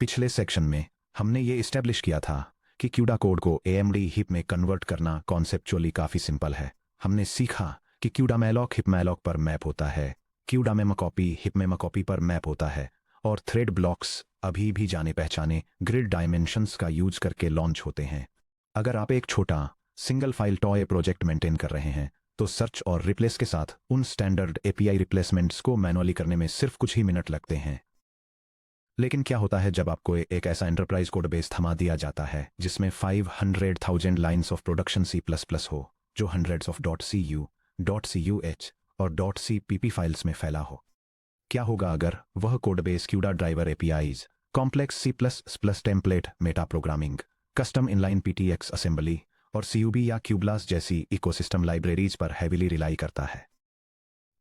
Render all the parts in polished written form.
पिछले सेक्शन में हमने ये इस्टेब्लिश किया था कि क्यूडा कोड को AMD हिप में कन्वर्ट करना कॉन्सेप्चुअली काफ़ी सिंपल है। हमने सीखा कि क्यूडा मैलॉक हिप मैलॉक पर मैप होता है, CUDA memo copy hip memo copy पर मैप होता है, और थ्रेड ब्लॉक्स अभी भी जाने पहचाने ग्रिड डायमेंशंस का यूज करके लॉन्च होते हैं। अगर आप एक छोटा single file toy project maintain कर रहे हैं तो सर्च और रिप्लेस के साथ उन स्टैंडर्ड API रिप्लेसमेंट्स को मैनुअली करने में सिर्फ कुछ ही मिनट लगते हैं। लेकिन क्या होता है जब आपको एक ऐसा एंटरप्राइज कोड बेस थमा दिया जाता है जिसमें 500,000 लाइन्स ऑफ प्रोडक्शन C++ हो, जो हंड्रेड्स ऑफ .cu, .cuh और .cpp फाइल्स में फैला हो? क्या होगा अगर वह code base CUDA driver APIs, complex C++ template Meta programming, custom inline PTX assembly और CUB या क्यूबलास जैसी इकोसिस्टम लाइब्रेरीज पर हैविली रिलाई करता है?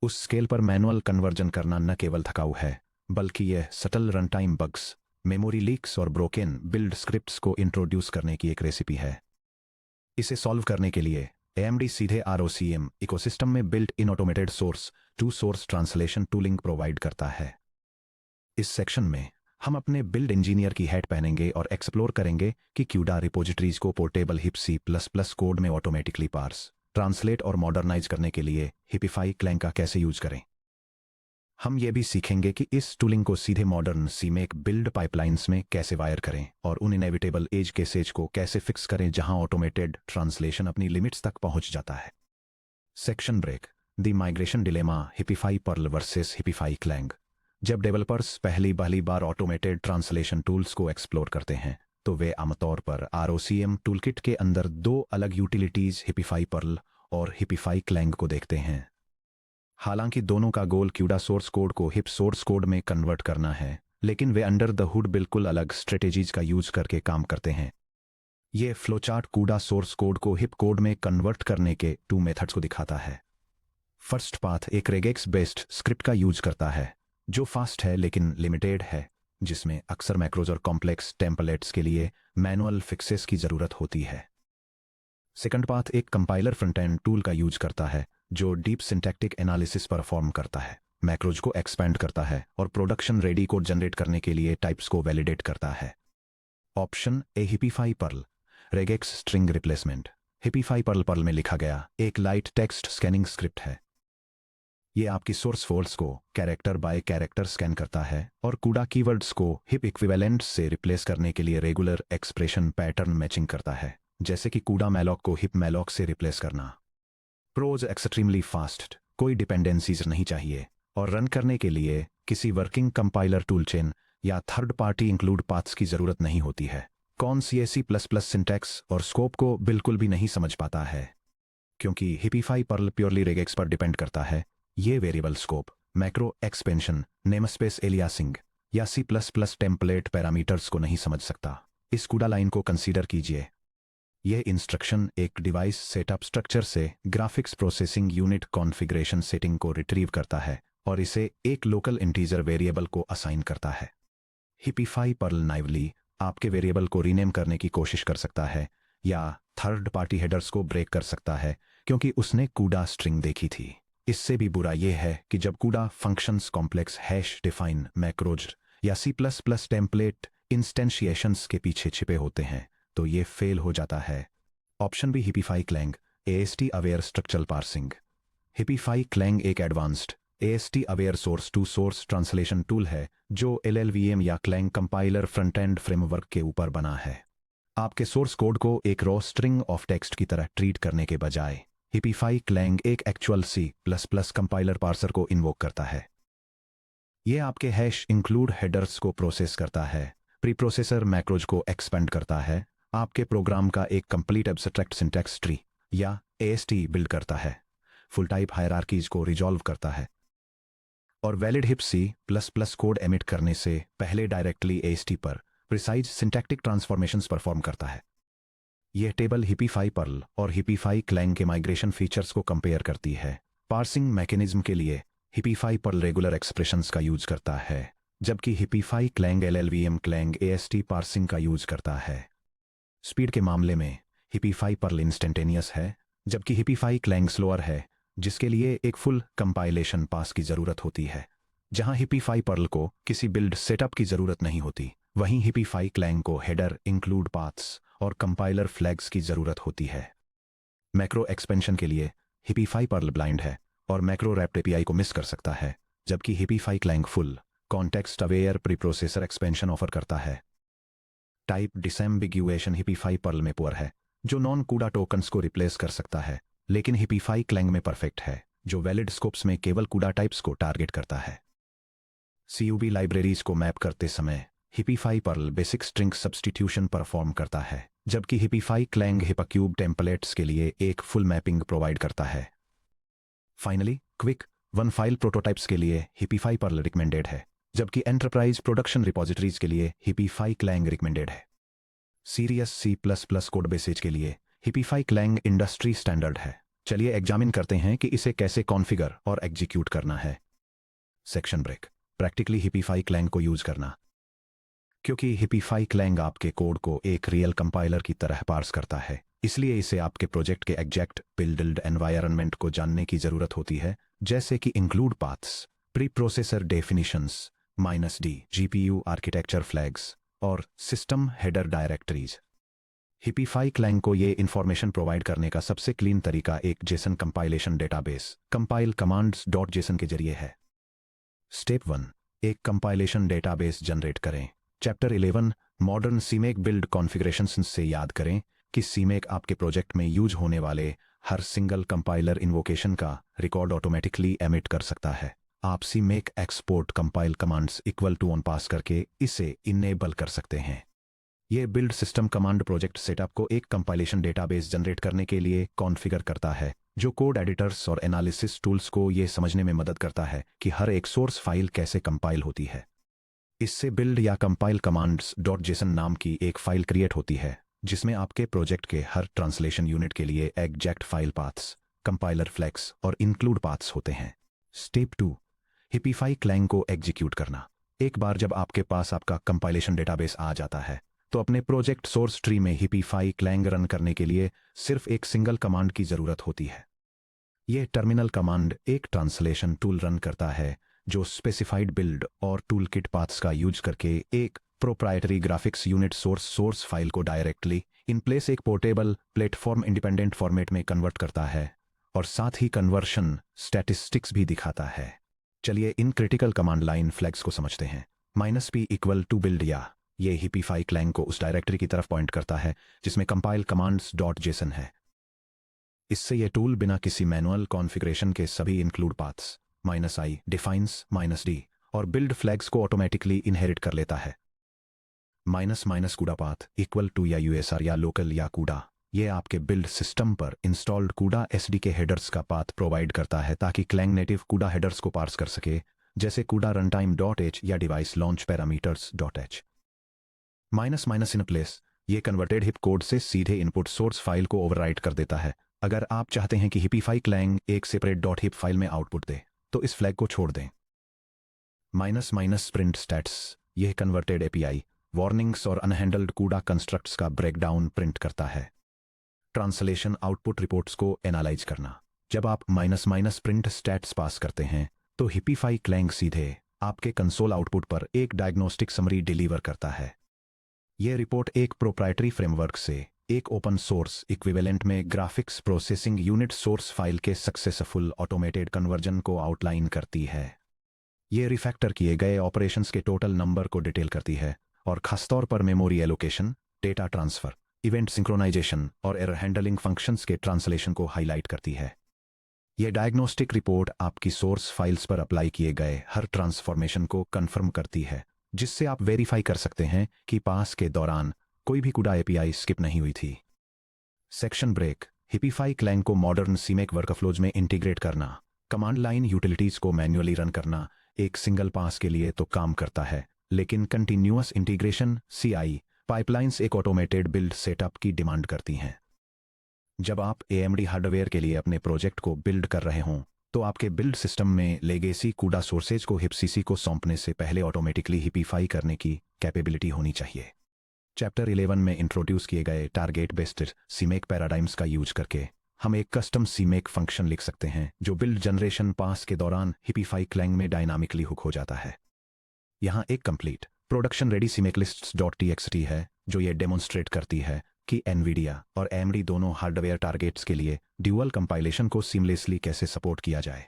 उस स्केल पर मैनुअल कन्वर्जन करना न केवल थकाऊ है, बल्कि यह subtle run time bugs, memory leaks और ब्रोकन बिल्ड स्क्रिप्ट्स को इंट्रोड्यूस करने की एक रेसिपी है। इसे सॉल्व करने के लिए AMD सीधे ROCm इकोसिस्टम में built in automated source to source translation tooling provide करता है। इस सेक्शन में हम अपने बिल्ड इंजीनियर की हैट पहनेंगे और एक्सप्लोर करेंगे कि क्यूडा रिपोजिटरीज को पोर्टेबल हिप C++ कोड में ऑटोमेटिकली पार्स, ट्रांसलेट और मॉडर्नाइज करने के लिए हिपिफाई क्लैंग का कैसे यूज करें। हम ये भी सीखेंगे कि इस टूलिंग को सीधे मॉडर्न CMake बिल्ड पाइपलाइंस में कैसे वायर करें और उन इनेविटेबल एज केसेज को कैसे फिक्स करें जहां ऑटोमेटेड ट्रांसलेशन अपनी लिमिट्स तक पहुंच जाता है। Section break, the migration dilemma, hipify Perl versus hipify Clang. जब डेवलपर्स पहली बार ऑटोमेटेड ट्रांसलेशन टूल्स को एक्सप्लोर करते हैं तो वे आमतौर पर ROCm टूलकिट के अंदर दो अलग यूटिलिटीज हिपिफाई पर्ल और हिपिफाई क्लैंग को देखते हैं। हालांकि दोनों का गोल क्यूडा सोर्स कोड को हिप सोर्स कोड में कन्वर्ट करना है, लेकिन वे अंडर द हुड बिल्कुल अलग स्ट्रेटेजीज का यूज करके काम करते हैं। ये फ्लोचार्ट क्यूडा सोर्स कोड को हिप कोड में कन्वर्ट करने के 2 मेथड्स को दिखाता है। फर्स्ट पाथ एक रेगेक्स बेस्ड स्क्रिप्ट का यूज करता है जो फास्ट है लेकिन लिमिटेड है, जिसमें अक्सर मैक्रोज और कॉम्प्लेक्स टेम्पलेट्स के लिए मैनुअल फिक्सेस की जरूरत होती है। सेकंड पाथ एक कंपाइलर फ्रंट एंड टूल का यूज करता है जो डीप सिंटैक्टिक एनालिसिस परफॉर्म करता है, मैक्रोज को एक्सपेंड करता है और प्रोडक्शन रेडी कोड जनरेट करने के लिए टाइप्स को वैलिडेट करता है। Option A hipify Perl, regex string replacement. Hipify Perl में लिखा गया एक लाइट टेक्स्ट स्कैनिंग स्क्रिप्ट है। ये आपकी सोर्स फोल्ड्स को कैरेक्टर बाय कैरेक्टर स्कैन करता है और कूडा कीवर्ड्स को हिप इक्विवेलेंट से रिप्लेस करने के लिए रेगुलर एक्सप्रेशन पैटर्न मैचिंग करता है, जैसे कि कूडा मैलॉक को हिप मैलॉक से रिप्लेस करना। प्रोज एक्सट्रीमली फास्ट, कोई डिपेंडेंसीज नहीं चाहिए और रन करने के लिए किसी वर्किंग कंपाइलर टूलचेन या थर्ड पार्टी इंक्लूड पाथ्स की जरूरत नहीं होती है। कौन C++ सिंटैक्स और स्कोप को बिल्कुल भी नहीं समझ पाता है क्योंकि हिपिफाई पर्ल प्योरली रेगेक्स पर डिपेंड करता है। ये variable scope, macro expansion, namespace aliasing या C++ टेम्पलेट पैरामीटर्स को नहीं समझ सकता। इस कूडा लाइन को कंसीडर कीजिए। यह इंस्ट्रक्शन एक डिवाइस सेटअप स्ट्रक्चर से graphics processing unit configuration setting को रिट्रीव करता है और इसे एक लोकल इंटीजर वेरिएबल को असाइन करता है। हिपिफाई पर्ल नाइवली आपके वेरिएबल को रीनेम करने की कोशिश कर सकता है या थर्ड पार्टी हेडर्स को ब्रेक कर सकता है क्योंकि उसने कूडा स्ट्रिंग देखी थी। इससे भी बुरा यह है कि जब कूडा functions complex hash define macros या C++ टेम्पलेट इंस्टेंशिएशंस के पीछे छिपे होते हैं तो ये फेल हो जाता है। Option B hipify Clang, AST aware structural parsing. Hipify Clang एक advanced AST aware source to source translation tool है जो LLVM या Clang compiler front end framework के ऊपर बना है। आपके सोर्स कोड को एक रॉ स्ट्रिंग ऑफ टेक्स्ट की तरह ट्रीट करने के बजाय हिपिफाई क्लैंग एक एक्चुअल C++ कंपाइलर पार्सर को इन्वोक करता है। यह आपके हैश इंक्लूड हेडर्स को प्रोसेस करता है, प्री प्रोसेसर मैक्रोज को एक्सपेंड करता है, आपके प्रोग्राम का एक कंप्लीट एब्स्ट्रैक्ट सिंटैक्स ट्री या AST बिल्ड करता है, फुल टाइप हायरार्कीज को रिजॉल्व करता है और valid hip C++ code emit करने से पहले डायरेक्टली AST पर प्रिसाइज सिंटैक्टिक ट्रांसफॉर्मेशंस परफॉर्म करता है। यह टेबल हिपिफाई पर्ल और हिपिफाई क्लैंग के माइग्रेशन फीचर्स को कंपेयर करती है। पार्सिंग मैकेनिज्म के लिए हिपिफाई पर्ल रेगुलर एक्सप्रेशंस का यूज करता है, जबकि hipify Clang LLVM Clang AST parsing का यूज करता है। स्पीड के मामले में हिपिफाई पर्ल इंस्टेंटेनियस है, जबकि हिपिफाई क्लैंग स्लोअर है, जिसके लिए एक फुल कंपाइलेशन पास की जरूरत होती है। जहां हिपिफाई पर्ल को किसी बिल्ड सेटअप की जरूरत नहीं होती, वहीं हिपीफाई क्लैंग को हेडर, इंक्लूड पाथ्स और कंपाइलर फ्लैग्स की जरूरत होती है। मैक्रो एक्सपेंशन के लिए हिपीफाई पर्ल ब्लाइंड है और मैक्रो रैप्ट एपीआई को मिस कर सकता है, जबकि hipify Clang full context aware preprocessor expansion offer करता है। टाइप डिसएम्बिग्यूएशन हिपीफाई पर्ल में पुअर है, जो नॉन कूडा टोकन्स को रिप्लेस कर सकता है, लेकिन हिपीफाई क्लैंग में परफेक्ट है, जो वैलिड स्कोप्स में केवल कूडा टाइप्स को टारगेट करता है। सीयूबी लाइब्रेरीज को मैप करते समय hipify Perl basic string substitution perform करता है, जबकि हिपीफाई क्लैंग हिपाक्यूब टेम्पलेट्स के लिए एक फुल मैपिंग प्रोवाइड करता है। Finally quick one file prototypes के लिए हिपीफाई पर्ल रिकमेंडेड है, जबकि एंटरप्राइज प्रोडक्शन रिपोजिटरीज के लिए हिपीफाई क्लैंग रिकमेंडेड है। सीरियस C++ कोड बेसेज के लिए हिपीफाई क्लैंग इंडस्ट्री स्टैंडर्ड है। चलिए एग्जामिन करते हैं कि इसे कैसे कॉन्फ़िगर और एग्जीक्यूट करना है। Section break. Practically hipify clang को यूज करना। क्योंकि हिपीफाई क्लैंग आपके कोड को एक रियल कंपाइलर की तरह पार्स करता है, इसलिए इसे आपके प्रोजेक्ट के एग्जैक्ट बिल्ड एनवायरनमेंट को जानने की जरूरत होती है, जैसे कि include paths, pre processor definitions, -d GPU architecture flags और system header directories. Hipify clang को ये इंफॉर्मेशन प्रोवाइड करने का सबसे क्लीन तरीका एक Jason compilation database compile commands .json के जरिए है। स्टेप 1, एक कंपाइलेशन डेटाबेस जनरेट करें। चैप्टर 11 मॉडर्न सीमेक बिल्ड कॉन्फ़िगरेशंस से याद करें कि सीमेक आपके प्रोजेक्ट में यूज होने वाले हर सिंगल कंपाइलर इन्वोकेशन का रिकॉर्ड ऑटोमेटिकली एमिट कर सकता है। आप CMake export compile commands equal to on pass करके इसे इनेबल कर सकते हैं। ये build system command project setup को एक कंपाइलेशन डेटाबेस जनरेट करने के लिए कॉन्फ़िगर करता है, जो कोड एडिटर्स और एनालिसिस टूल्स को ये समझने में मदद करता है कि हर एक सोर्स फाइल कैसे कंपाइल होती है। इससे बिल्ड या कंपाइल कमांड्स .json नाम की एक फाइल क्रिएट होती है, जिसमें आपके प्रोजेक्ट के हर ट्रांसलेशन यूनिट के लिए exact file paths, compiler flags और इंक्लूड पाथ्स होते हैं। स्टेप 2, हिपीफाई क्लैंग को एग्जीक्यूट करना। एक बार जब आपके पास आपका कंपाइलेशन डेटाबेस आ जाता है, तो अपने प्रोजेक्ट सोर्स ट्री में हिपीफाई क्लैंग रन करने के लिए सिर्फ एक सिंगल कमांड की जरूरत होती है। यह टर्मिनल कमांड एक ट्रांसलेशन टूल रन करता है, जो स्पेसिफाइड बिल्ड और टूलकिट पाथ्स का यूज करके एक proprietary graphics unit source file को डायरेक्टली इन प्लेस एक पोर्टेबल प्लेटफॉर्म इंडिपेंडेंट फॉर्मेट में कन्वर्ट करता है और साथ ही कन्वर्शन स्टैटिस्टिक्स भी दिखाता है। चलिए in critical command line flags को समझते हैं। -p इक्वल टू बिल्ड या ये हिपीफाई क्लैंग को उस डायरेक्टरी की तरफ पॉइंट करता है जिसमें कंपाइल कमांड्स .json है। इससे यह टूल बिना किसी मैनुअल कॉन्फ़िगरेशन के सभी include paths, -i defines -d और बिल्ड फ्लैग्स को ऑटोमेटिकली इनहेरिट कर लेता है। कूडा पाथ इक्वल टू या USR या लोकल या कूडा, ये आपके बिल्ड सिस्टम पर इंस्टॉल्ड कूडा SDK हेडर्स का पाथ प्रोवाइड करता है ताकि क्लैंग नेटिव कूडा हेडर्स को पार्स कर सके, जैसे कूडा रनटाइम .h या device launch parameters .h। In place ये कन्वर्टेड हिप कोड से सीधे इनपुट सोर्स फाइल को ओवरराइट कर देता है। अगर आप चाहते हैं कि हिपीफाई क्लैंग एक सेपरेट .hip फाइल में आउटपुट दे, तो इस फ्लैग को छोड़ दें। प्रिंट स्टैट्स यह कन्वर्टेड एपीआई वार्निंग्स और अनहैंडल्ड कूडा कंस्ट्रक्ट्स का ब्रेकडाउन प्रिंट करता है। ट्रांसलेशन आउटपुट रिपोर्ट्स को एनालाइज करना। जब आप प्रिंट स्टैट्स पास करते हैं, तो हिपीफाई क्लैंग सीधे आपके कंसोल आउटपुट पर एक डायग्नोस्टिक समरी डिलीवर करता है। यह रिपोर्ट एक प्रोप्राइटरी फ्रेमवर्क से एक ओपन सोर्स इक्विवेलेंट में graphics processing unit source file के सक्सेसफुल ऑटोमेटेड कन्वर्जन को आउटलाइन करती है। यह रिफैक्टर किए गए ऑपरेशंस के टोटल नंबर को डिटेल करती है और खासतौर पर memory allocation, data transfer, event synchronisation और एरर हैंडलिंग फंक्शंस के ट्रांसलेशन को हाईलाइट करती है। यह डायग्नोस्टिक रिपोर्ट आपकी सोर्स फाइल्स पर अप्लाई किए गए हर ट्रांसफॉर्मेशन को कंफर्म करती है, जिससे आप वेरीफाई कर सकते हैं कि पास के दौरान कोई भी कूडा एपीआई स्किप नहीं हुई थी। Section break. हिपीफाई क्लैंग को मॉडर्न सीमेक वर्कफ्लोज में इंटीग्रेट करना। कमांड लाइन यूटिलिटीज को मैन्युअली रन करना एक सिंगल पास के लिए तो काम करता है, लेकिन कंटिन्यूअस इंटीग्रेशन CI पाइपलाइंस एक ऑटोमेटेड बिल्ड सेटअप की डिमांड करती हैं। जब आप AMD हार्डवेयर के लिए अपने प्रोजेक्ट को बिल्ड कर रहे हों, तो आपके बिल्ड सिस्टम में लेगेसी कूडा सोर्सेज को हिपसीसी को सौंपने से पहले ऑटोमेटिकली हिपीफाई करने की कैपेबिलिटी होनी चाहिए। चैप्टर 11 में इंट्रोड्यूस किए गए टारगेट बेस्ड सीमेक पैराडाइम्स का यूज करके हम एक कस्टम सीमेक फंक्शन लिख सकते हैं जो बिल्ड जनरेशन पास के दौरान हिपीफाई क्लैंग में डायनामिकली हुक हो जाता है। यहाँ एक complete production ready CMake lists dot TXT है जो ये डेमोन्स्ट्रेट करती है कि एनवीडिया और एएमडी दोनों हार्डवेयर टारगेट्स के लिए ड्यूअल कंपाइलेशन को सीमलेसली कैसे सपोर्ट किया जाए।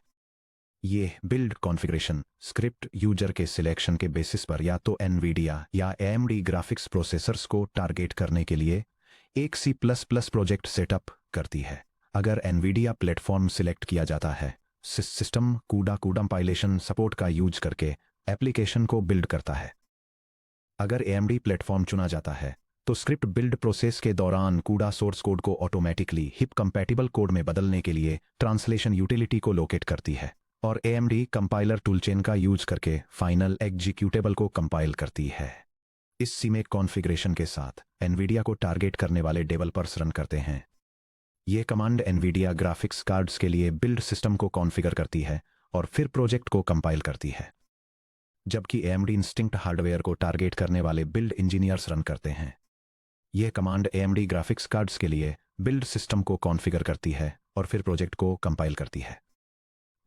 ये बिल्ड कॉन्फ़िगरेशन स्क्रिप्ट यूजर के सिलेक्शन के बेसिस पर या तो एनवीडिया या एएमडी ग्राफिक्स प्रोसेसर्स को टारगेट करने के लिए एक C++ प्रोजेक्ट सेटअप करती है। अगर एनवीडिया प्लेटफॉर्म सिलेक्ट किया जाता है, सिस्टम कूडा कंपाइलेशन सपोर्ट का यूज करके एप्लीकेशन को बिल्ड करता है। अगर एएमडी प्लेटफॉर्म चुना जाता है तो स्क्रिप्ट बिल्ड प्रोसेस के दौरान कूडा सोर्स कोड को ऑटोमेटिकली हिप कंपैटिबल कोड में बदलने के लिए ट्रांसलेशन यूटिलिटी को लोकेट करती है और एएमडी कंपाइलर टूलचेन का यूज करके फाइनल एग्जीक्यूटेबल को कंपाइल करती है। इस सीमेक कॉन्फ़िगरेशन के साथ एनवीडिया को टारगेट करने वाले डेवलपर्स रन करते हैं। ये कमांड एनवीडिया ग्राफिक्स कार्ड्स के लिए बिल्ड सिस्टम को कॉन्फ़िगर करती है और फिर प्रोजेक्ट को कंपाइल करती है, जबकि एएमडी इंस्टिंक्ट हार्डवेयर को टारगेट करने वाले बिल्ड इंजीनियर्स रन करते हैं। यह कमांड एएमडी ग्राफिक्स कार्ड्स के लिए बिल्ड सिस्टम को कॉन्फ़िगर करती है और फिर प्रोजेक्ट को कंपाइल करती है।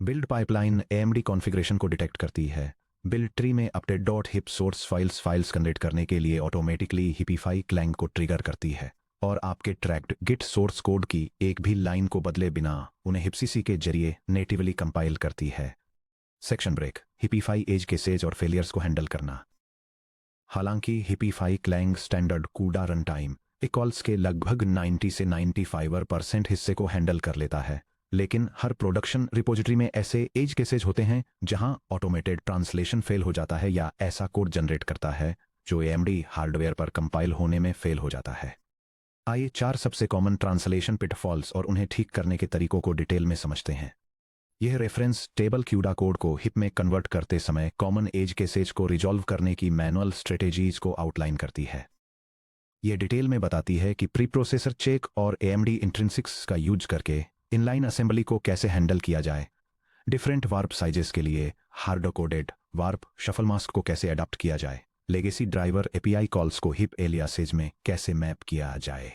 बिल्ड पाइपलाइन एएमडी कॉन्फ़िगरेशन को डिटेक्ट करती है। बिल्ड ट्री में update dot hip source files generate करने के लिए ऑटोमेटिकली हिपिफाई क्लैंग को ट्रिगर करती है और आपके ट्रैक्ड गिट सोर्स कोड की एक भी लाइन को बदले बिना उन्हें हिपसीसी के जरिए नेटिवली कंपाइल करती है। सेक्शन ब्रेक हिपिफाई एज केसेज और फेलियर्स को हैंडल करना। हालांकि हिपिफाई क्लैंग स्टैंडर्ड कूडा रन टाइम इक्वल्स के लगभग 90 से 95% हिस्से को हैंडल कर लेता है, लेकिन हर प्रोडक्शन रिपोजिटरी में ऐसे एज केसेज होते हैं जहां ऑटोमेटेड ट्रांसलेशन फेल हो जाता है या ऐसा कोड जनरेट करता है जो एएमडी हार्डवेयर पर कंपाइल होने में फेल हो जाता है। आइए 4 सबसे कॉमन ट्रांसलेशन पिटफॉल्स और उन्हें ठीक करने के तरीकों को डिटेल में समझते हैं। यह रेफरेंस टेबल क्यूडा कोड को हिप में कन्वर्ट करते समय कॉमन एज केसेज को रिजॉल्व करने की मैनुअल स्ट्रेटेजीज को आउटलाइन करती है। यह डिटेल में बताती है कि प्री प्रोसेसर चेक और एएमडी इंट्रिंसिक्स का यूज करके इनलाइन असेंबली को कैसे हैंडल किया जाए, डिफरेंट वार्प साइजेस के लिए hard coded warp shuffle mask को कैसे अडॉप्ट किया जाए, लेगेसी ड्राइवर एपीआई कॉल्स को हिप एलियासेज में कैसे मैप किया जाए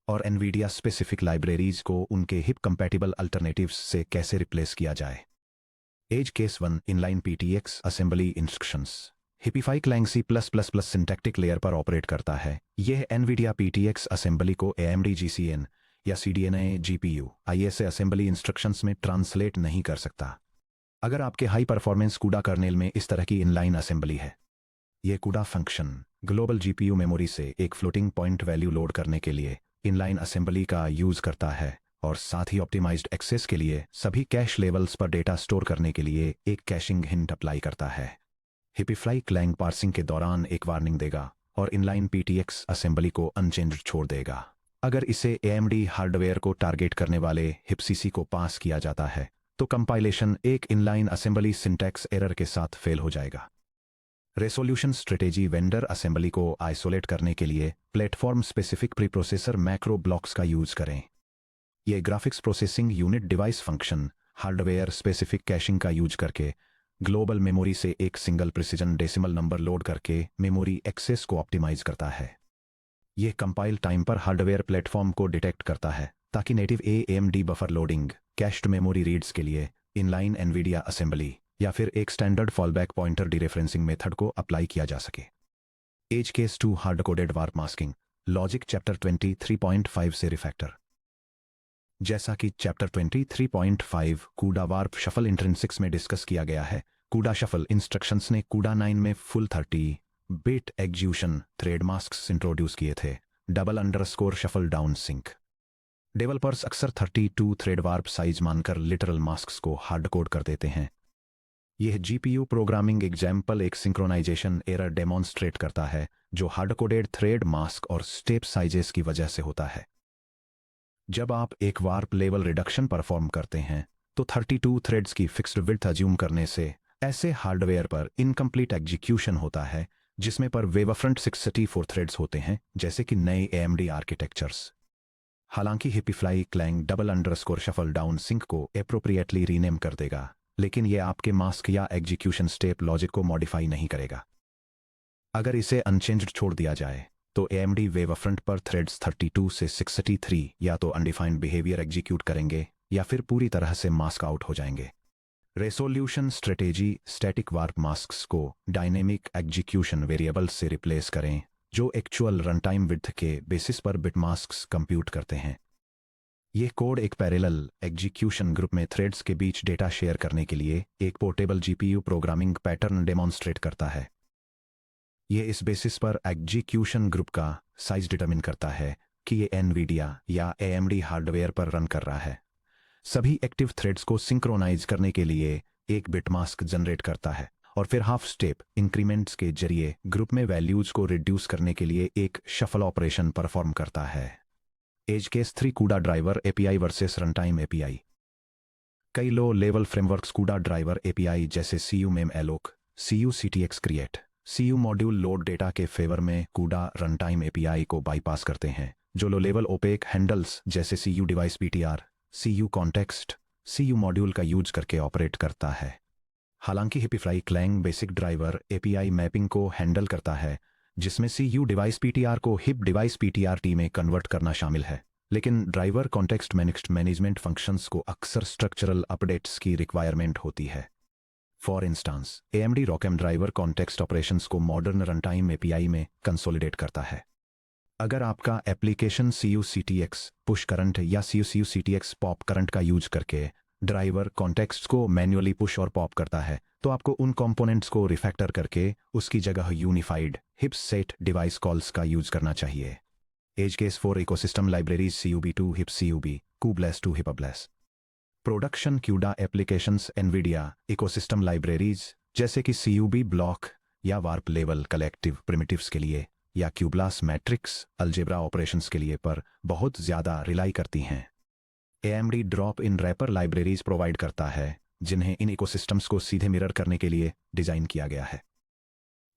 और एनवीडिया स्पेसिफिक लाइब्रेरीज को उनके हिप कंपैटिबल अल्टरनेटिव्स से कैसे रिप्लेस किया जाए। Edge case 1 inline PTX assembly instructions. Hipify Clang C++ syntactic layer पर ऑपरेट करता है। यह एनवीडिया पीटीएक्स असेंबली को एएमडी जीसीएन या CDNA GPU ISA assembly instructions में ट्रांसलेट नहीं कर सकता। अगर आपके हाई परफॉर्मेंस कूडा कर्नेल में इस तरह की इनलाइन असेंबली है, यह कूडा फंक्शन ग्लोबल जीपीयू मेमोरी से एक फ्लोटिंग पॉइंट वैल्यू लोड करने के लिए इनलाइन असेंबली का यूज करता है और साथ ही ऑप्टिमाइज्ड एक्सेस के लिए सभी कैश लेवल्स पर डेटा स्टोर करने के लिए एक कैशिंग हिंट अप्लाई करता है। हिपिफ्लाई क्लैंग पार्सिंग के दौरान एक वार्निंग देगा और इनलाइन पीटीएक्स असेंबली को अनचेंज्ड छोड़ देगा। अगर इसे एएमडी हार्डवेयर को टारगेट करने वाले हिपसीसी को पास किया जाता है तो कंपाइलेशन एक इनलाइन असेंबली सिंटैक्स एरर के साथ फेल हो जाएगा। रेसोल्यूशन स्ट्रेटेजी वेंडर असेंबली को आइसोलेट करने के लिए platform specific pre processor macro blocks का यूज करें। यह graphics processing unit device function hardware specific caching का यूज करके ग्लोबल मेमोरी से एक single precision decimal number load करके मेमोरी एक्सेस को ऑप्टिमाइज करता है। यह कंपाइल टाइम पर हार्डवेयर प्लेटफॉर्म को डिटेक्ट करता है ताकि native AMD buffer loading cached memory reads के लिए इनलाइन एनवीडिया असेंबली या फिर एक standard fallback pointer dereferencing method को अप्लाई किया जा सके। Edge case 2 hard coded warp masking logic chapter 23.5 से रिफैक्टर। जैसा कि चैप्टर 23.5 कूडा वार्प शफल इंट्रिंसिक्स में डिस्कस किया गया है, कूडा शफल इंस्ट्रक्शंस ने कूडा 9 में फुल 30-बिट एग्जीक्यूशन थ्रेड मास्क्स इंट्रोड्यूस किए थे। Double_ shuffle down sync. Developers अक्सर 32 थ्रेड वार्प साइज मानकर लिटरल मास्क्स को हार्ड कोड कर देते हैं। यह जीपीयू प्रोग्रामिंग एग्जाम्पल एक सिंक्रोनाइजेशन एरर डेमोन्स्ट्रेट करता है जो हार्ड कोडेड थ्रेड मास्क और स्टेप साइजेस की वजह से होता है। जब आप एक वार्प लेवल रिडक्शन परफॉर्म करते हैं तो 32 थ्रेड्स की फिक्स्ड विड्थ अज्यूम करने से ऐसे हार्डवेयर पर इनकम्प्लीट एग्जीक्यूशन होता है जिसमें पर वेवफ्रंट 64 थ्रेड्स होते हैं, जैसे कि नए एएमडी आर्किटेक्चर्स। हालांकि hipify Clang double_ shuffle down sync को एप्रोप्रिएटली रीनेम कर देगा, लेकिन यह आपके मास्क या एग्जीक्यूशन स्टेप लॉजिक को मॉडिफाई नहीं करेगा। अगर इसे अनचेंज्ड छोड़ दिया जाए तो एएमडी वेवफ्रंट पर थ्रेड्स 32 से 63 या तो अनडिफाइंड बिहेवियर एग्जीक्यूट करेंगे या फिर पूरी तरह से मास्क आउट हो जाएंगे। Resolution strategy static warp masks को डायनेमिक एग्जीक्यूशन वेरिएबल से रिप्लेस करें जो एक्चुअल रनटाइम विड्थ के बेसिस पर बिट मास्क्स कंप्यूट करते हैं। यह कोड एक पैरेलल एग्जीक्यूशन ग्रुप में थ्रेड्स के बीच डेटा शेयर करने के लिए एक portable GPU programming pattern demonstrate करता है। यह इस बेसिस पर एग्जीक्यूशन ग्रुप का साइज डिटरमिन करता है कि ये एनवीडिया या एएमडी हार्डवेयर पर रन कर रहा है। सभी एक्टिव थ्रेड्स को सिंक्रोनाइज करने के लिए एक बिट मास्क जनरेट करता है और फिर हाफ स्टेप इंक्रीमेंट्स के जरिए ग्रुप में वैल्यूज को रिड्यूस करने के लिए एक शफल ऑपरेशन परफॉर्म करता है। As case 3 CUDA driver API versus runtime API. कई low level frameworks CUDA driver API जैसे CU mem alloc, CU CTX create, CU module load data के फेवर में कूडा रनटाइम एपीआई को bypass करते हैं जो लो लेवल ओपेक हैंडल्स जैसे CU device PTR, CU context, CU module का use करके ऑपरेट करता है। हालांकि hipify Clang basic driver API mapping को हैंडल करता है जिसमें CU डिवाइस PTR को हिप डिवाइस PTR-T में कन्वर्ट करना शामिल है, लेकिन ड्राइवर कॉन्टेक्स्ट मैनेजमेंट फंक्शंस को अक्सर स्ट्रक्चरल अपडेट्स की रिक्वायरमेंट होती है। For instance AMD ROCm driver context operations को मॉडर्न रनटाइम एपीआई में कंसोलिडेट करता है। अगर आपका application CU CTX push current या CU CTX पॉप करंट का यूज करके ड्राइवर कॉन्टेक्स्ट को मैन्युअली पुश और पॉप करता है तो आपको उन कंपोनेंट्स को रिफैक्टर करके उसकी जगह unified hip set device calls का यूज करना चाहिए। As case 4 ecosystem libraries CUB2 hip CUB, CUBLess2 हिपब्लेस। Production CUDA applications Nvidia ecosystem libraries जैसे कि CUB ब्लॉक या वार्प लेवल कलेक्टिव प्रिमिटिव्स के लिए या क्यूबलास मैट्रिक्स अलजेब्रा ऑपरेशंस के लिए पर बहुत ज़्यादा रिलाई करती हैं। AMD drop in wrapper libraries provide करता है जिन्हें इन इकोसिस्टम्स को सीधे मिरर करने के लिए डिजाइन किया गया है।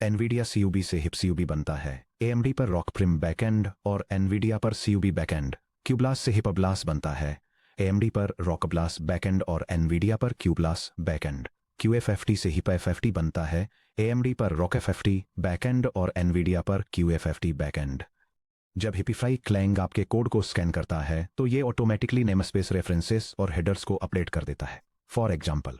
NVIDIA CUB से हिप CUB बनता है, AMD पर रॉकप्रिम बैकएंड और NVIDIA पर CUB बैकएंड। क्यूबलास से हिपब्लास बनता है, AMD पर रॉकब्लास बैकएंड और NVIDIA पर क्यूबलास बैकएंड। QFFT से हिपFFT बनता है, AMD पर रॉकFFT बैकएंड और NVIDIA पर QFFT बैकएंड। जब हिपीफ्लाई क्लैंग आपके कोड को स्कैन करता है तो ये ऑटोमेटिकली नेमस्पेस रेफरेंसेस और हेडर्स को अपडेट कर देता है। फॉर एग्जांपल,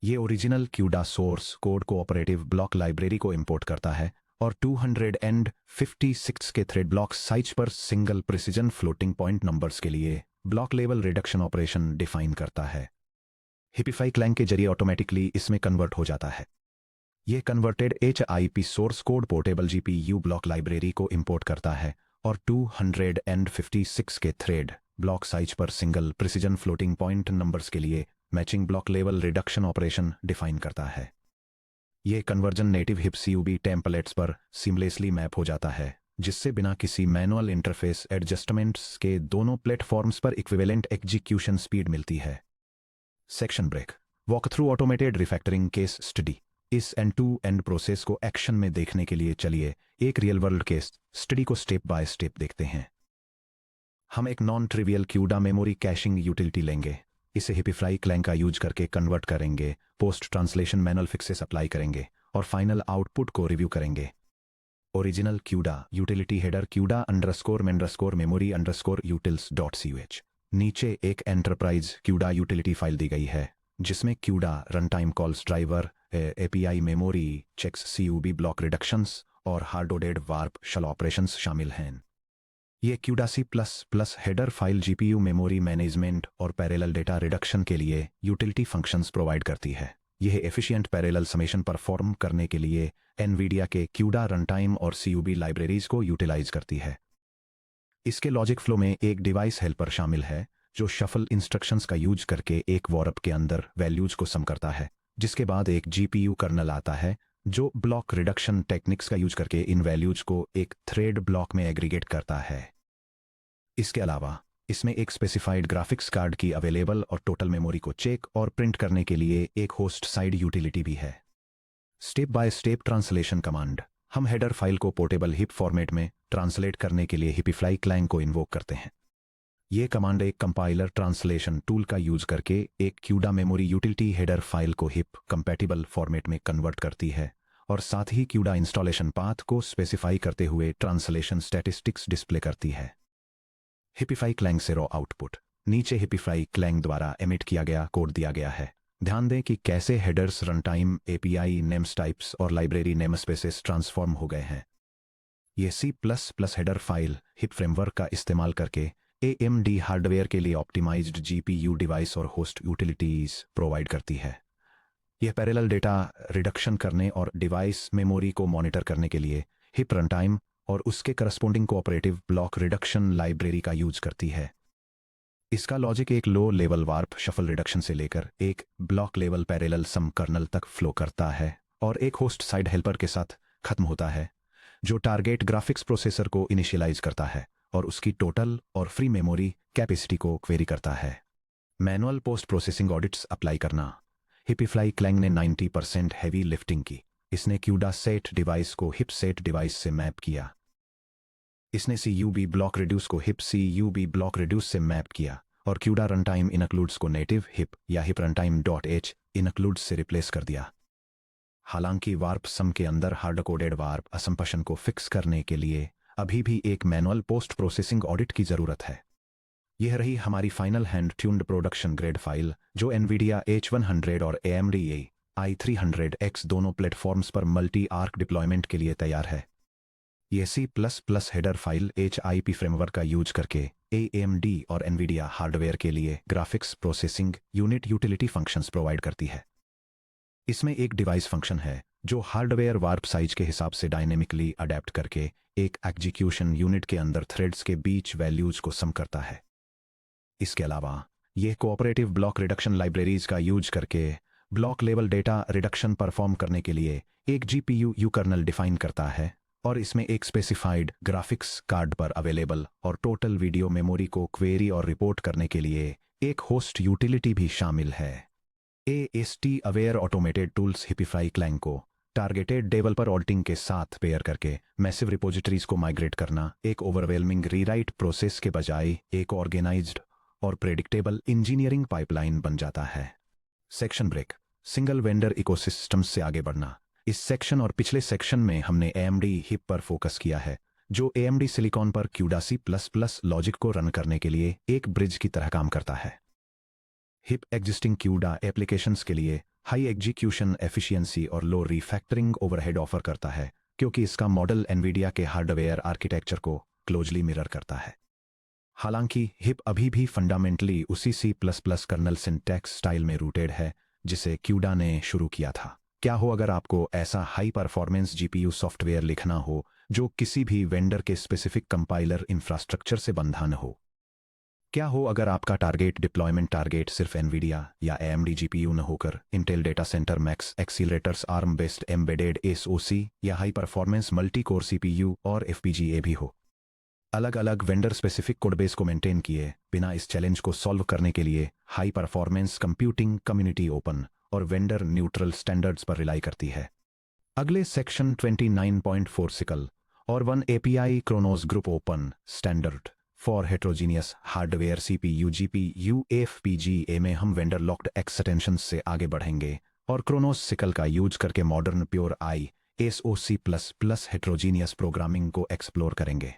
ये original CUDA source code cooperative block library को इंपोर्ट करता है और 256 के थ्रेड ब्लॉक साइज पर single precision floating point numbers के लिए block level reduction operation define करता है। हिपीफ्लाई क्लैंग के जरिए ऑटोमेटिकली इसमें कन्वर्ट हो जाता है। यह converted HIP source code portable GPU block library को इंपोर्ट करता है और 256 के थ्रेड ब्लॉक साइज पर single precision floating point numbers के लिए matching block level reduction operation define करता है। यह conversion native hip CUB templates पर सीमलेसली मैप हो जाता है जिससे बिना किसी मैनुअल इंटरफेस एडजस्टमेंट्स के दोनों प्लेटफॉर्म्स पर इक्विवेलेंट एग्जीक्यूशन स्पीड मिलती है। Section break walk through automated refactoring case study. इस एंड टू एंड प्रोसेस को एक्शन में देखने के लिए चलिए एक रियल वर्ल्ड केस स्टडी को स्टेप बाय स्टेप देखते हैं। हम एक non trivial CUDA memory caching utility लेंगे, इसे हिपीफ्लाई क्लैंग का यूज करके कन्वर्ट करेंगे, post translation manual fixes apply करेंगे और फाइनल आउटपुट को रिव्यू करेंगे। Original CUDA utility header CUDA _ memory _utils.ch। नीचे एक एंटरप्राइज क्यूडा यूटिलिटी फाइल दी गई है जिसमें CUDA runtime calls driver API memory checks CUB block reductions और हार्डोडेड वार्प शल ऑपरेशंस शामिल हैं। ये CUDA C++ header file GPU memory management और पैरेलल डेटा रिडक्शन के लिए यूटिलिटी फंक्शंस प्रोवाइड करती है। यह एफिशिएंट पैरेलल समेशन परफॉर्म करने के लिए NVIDIA के क्यूडा रनटाइम और CUB लाइब्रेरीज को यूटिलाइज करती है। इसके लॉजिक फ्लो में एक डिवाइस हेल्पर शामिल है जो शफल इंस्ट्रक्शंस का यूज करके एक वॉरप के अंदर वैल्यूज को सम करता है, जिसके बाद एक GPU कर्नल आता है जो ब्लॉक रिडक्शन टेक्निक्स का यूज करके इन वैल्यूज को एक थ्रेड ब्लॉक में एग्रीगेट करता है। इसके अलावा इसमें एक स्पेसिफाइड ग्राफिक्स कार्ड की अवेलेबल और टोटल मेमोरी को चेक और प्रिंट करने के लिए एक होस्ट साइड यूटिलिटी भी है। Step by step translation command. हम हेडर फाइल को पोर्टेबल हिप फॉर्मेट में ट्रांसलेट करने के लिए हिपीफ्लाई क्लैंग को इन्वोक करते हैं। ये कमांड एक कंपाइलर ट्रांसलेशन टूल का यूज करके एक CUDA memory utility header file को हिप कंपैटिबल फॉर्मेट में कन्वर्ट करती है और साथ ही क्यूडा इंस्टॉलेशन पाथ को स्पेसिफाई करते हुए ट्रांसलेशन स्टैटिस्टिक्स डिस्प्ले करती है। हिपीफ्लाई क्लैंग से रॉ आउटपुट। नीचे हिपीफ्लाई क्लैंग द्वारा एमिट किया गया कोड दिया गया है। ध्यान दें कि कैसे headers, runtime, API, names types और लाइब्रेरी नेमस्पेसेस ट्रांसफॉर्म हो गए हैं। ये C++ header file hip framework का इस्तेमाल करके AMD हार्डवेयर के लिए ऑप्टिमाइज्ड GPU डिवाइस और होस्ट यूटिलिटीज प्रोवाइड करती है। यह पैरेलल डेटा रिडक्शन करने और डिवाइस मेमोरी को मॉनिटर करने के लिए हिप रनटाइम और उसके corresponding cooperative block reduction library का यूज करती है। इसका लॉजिक एक low level warp shuffle reduction से लेकर एक ब्लॉक लेवल पैरेलल सम कर्नल तक फ्लो करता है और एक होस्ट साइड हेल्पर के साथ खत्म होता है, जो टारगेट ग्राफिक्स प्रोसेसर को इनिशियलाइज करता है और उसकी टोटल और फ्री मेमोरी कैपेसिटी को क्वेरी करता है। Manual post processing audits apply करना। हिपिफ्लाई क्लैंग ने 90% हैवी लिफ्टिंग की। इसने क्यूडा सेट डिवाइस को हिप सेट डिवाइस से मैप किया। इसने CUB ब्लॉक रिड्यूस को हिप CUB ब्लॉक रिड्यूस से मैप किया और क्यूडा रनटाइम इनक्लूड्स को नेटिव हिप या हिप रनटाइम .h इनक्लूड्स से रिप्लेस कर दिया। हालांकि वार्प सम के अंदर हार्ड कोडेड वार्प असंपशन को फिक्स करने के लिए अभी भी एक मैनुअल पोस्ट प्रोसेसिंग ऑडिट की जरूरत है। यह रही हमारी final hand tuned production grade file, जो NVIDIA H100 और AMD i300X दोनों प्लेटफॉर्म्स पर मल्टी आर्क डिप्लॉयमेंट के लिए तैयार है। यह C++ header file HIP framework का यूज करके AMD और NVIDIA हार्डवेयर के लिए graphics processing unit utility functions provide करती है। इसमें एक डिवाइस फंक्शन है जो हार्डवेयर वार्प साइज के हिसाब से डायनेमिकली अडेप्ट करके एक एग्जीक्यूशन यूनिट के अंदर थ्रेड्स के बीच वैल्यूज को सम करता है। इसके अलावा यह कोऑपरेटिव ब्लॉक रिडक्शन लाइब्रेरीज का यूज करके block level data reduction perform करने के लिए एक GPU कर्नल डिफाइन करता है और इसमें एक स्पेसिफाइड ग्राफिक्स कार्ड पर अवेलेबल और टोटल वीडियो मेमोरी को क्वेरी और रिपोर्ट करने के लिए एक होस्ट यूटिलिटी भी शामिल है। AST aware automated tools hipify Clang को टारगेटेड डेवलपर ऑल्टिंग के साथ पेयर करके मैसिव रिपोजिटरीज को माइग्रेट करना एक ओवरवेलमिंग रीराइट प्रोसेस के बजाय एक ऑर्गेनाइज्ड और प्रेडिक्टेबल इंजीनियरिंग पाइपलाइन बन जाता है। Section break. Single vendor ecosystem से आगे बढ़ना। इस सेक्शन और पिछले सेक्शन में हमने AMD हिप पर फोकस किया है, जो AMD सिलिकॉन पर क्यूडा C++ लॉजिक को रन करने के लिए एक ब्रिज की तरह काम करता है। हिप एग्जिस्टिंग क्यूडा एप्लीकेशंस के लिए हाई एग्जीक्यूशन एफिशिएंसी और लो रिफैक्टरिंग ओवरहेड ऑफर करता है, क्योंकि इसका मॉडल NVIDIA के हार्डवेयर आर्किटेक्चर को क्लोजली मिरर करता है। हालांकि हिप अभी भी फंडामेंटली उसी C++ कर्नल सिंटैक्स स्टाइल में रूटेड है जिसे क्यूडा ने शुरू किया था। क्या हो अगर आपको ऐसा हाई परफॉर्मेंस GPU सॉफ्टवेयर लिखना हो जो किसी भी वेंडर के स्पेसिफिक कंपाइलर इंफ्रास्ट्रक्चर से बंधा न हो? क्या हो अगर आपका टारगेट डिप्लॉयमेंट टारगेट सिर्फ NVIDIA या AMD GPU न होकर Intel data center max accelerators ARM based embedded SoC या high performance multi core CPU और FPGA भी हो? अलग अलग वेंडर स्पेसिफिक कोडबेस को मेंटेन किए बिना इस चैलेंज को सॉल्व करने के लिए high performance computing community open और वेंडर न्यूट्रल स्टैंडर्ड्स पर रिलाई करती है। अगले सेक्शन 29.4 सिकल और 1 API Kronos group open standard for heterogeneous hardware CPU GPU FPGA में हम वेंडर लॉक्ड एक्सटेंशंस से आगे बढ़ेंगे और क्रोनोस सिकल का यूज करके मॉडर्न प्योर आई SoC++ हेट्रोजीनियस प्रोग्रामिंग को एक्सप्लोर करेंगे।